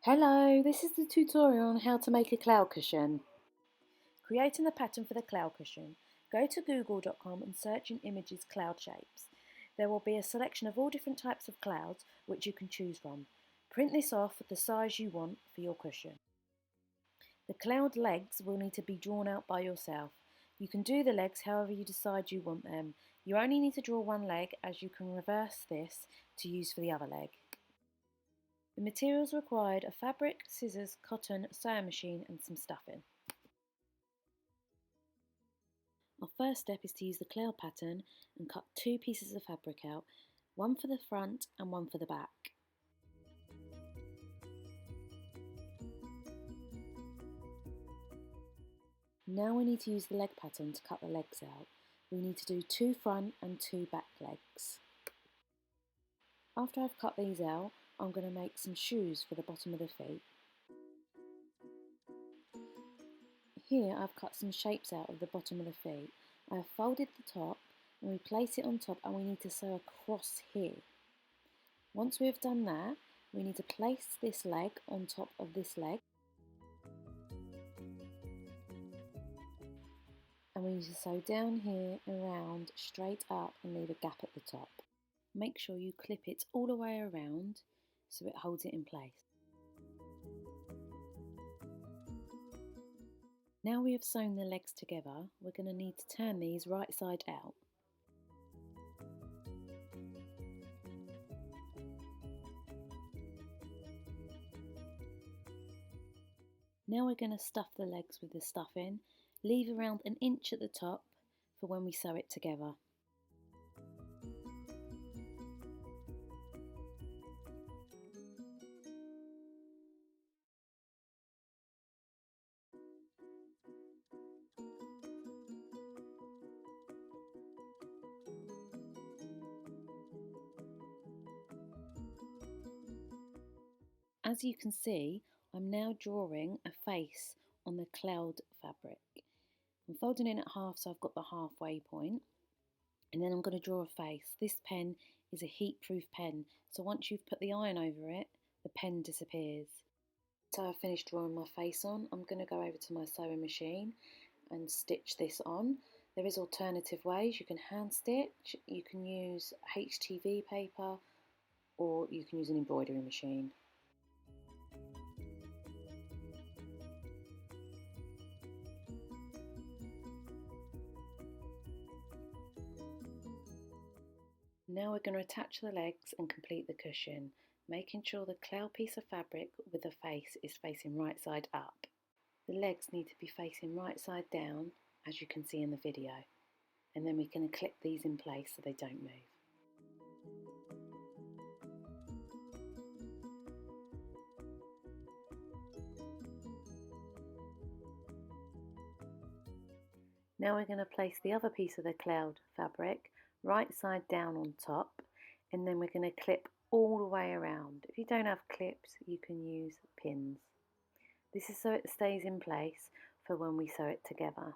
Hello, this is the tutorial on how to make a cloud cushion. Creating the pattern for the cloud cushion, go to google.com and search in images cloud shapes. There will be a selection of all different types of clouds which you can choose from. Print this off at the size you want for your cushion. The cloud legs will need to be drawn out by yourself. You can do the legs however you decide you want them. You only need to draw one leg, as you can reverse this to use for the other leg. The materials required are fabric, scissors, cotton, sewing machine and some stuffing. Our first step is to use the cloud pattern and cut two pieces of fabric out, one for the front and one for the back. Now we need to use the leg pattern to cut the legs out. We need to do two front and two back legs. After I've cut these out, I'm going to make some shoes for the bottom of the feet. Here I've cut some shapes out of the bottom of the feet. I have folded the top and we place it on top, and we need to sew across here. Once we have done that, we need to place this leg on top of this leg. And we need to sew down here, around, straight up and leave a gap at the top. Make sure you clip it all the way around so it holds it in place. Now we have sewn the legs together, we're going to need to turn these right side out. Now we're going to stuff the legs with the stuffing, leave around an inch at the top for when we sew it together. As you can see, I'm now drawing a face on the cloud fabric. I'm folding in at half so I've got the halfway point, and then I'm going to draw a face. This pen is a heat-proof pen, so once you've put the iron over it, the pen disappears. So I've finished drawing my face on. I'm going to go over to my sewing machine and stitch this on. There is alternative ways. You can hand stitch, you can use HTV paper, or you can use an embroidery machine. Now we're going to attach the legs and complete the cushion, making sure the cloud piece of fabric with the face is facing right side up. The legs need to be facing right side down, as you can see in the video, and then we can clip these in place so they don't move. Now we're going to place the other piece of the cloud fabric right side down on top, and then we're going to clip all the way around. If you don't have clips, you can use pins. This is so it stays in place for when we sew it together.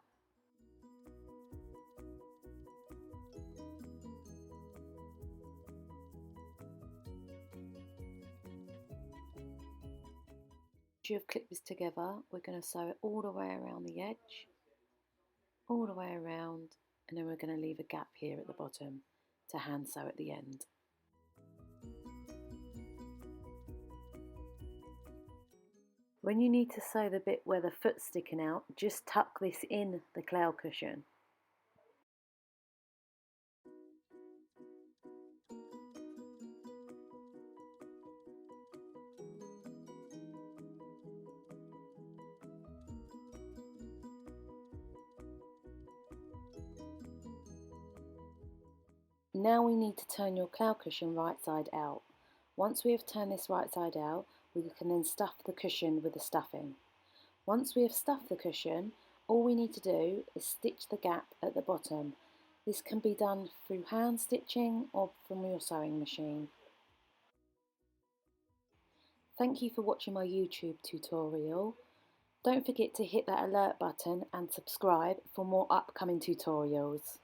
Once you have clipped this together, we're going to sew it all the way around the edge, all the way around, and then we're going to leave a gap here at the bottom to hand sew at the end. When you need to sew the bit where the foot's sticking out, just tuck this in the cloud cushion. Now we need to turn your cloud cushion right side out. Once we have turned this right side out, we can then stuff the cushion with the stuffing. Once we have stuffed the cushion, all we need to do is stitch the gap at the bottom. This can be done through hand stitching or from your sewing machine. Thank you for watching my YouTube tutorial. Don't forget to hit that alert button and subscribe for more upcoming tutorials.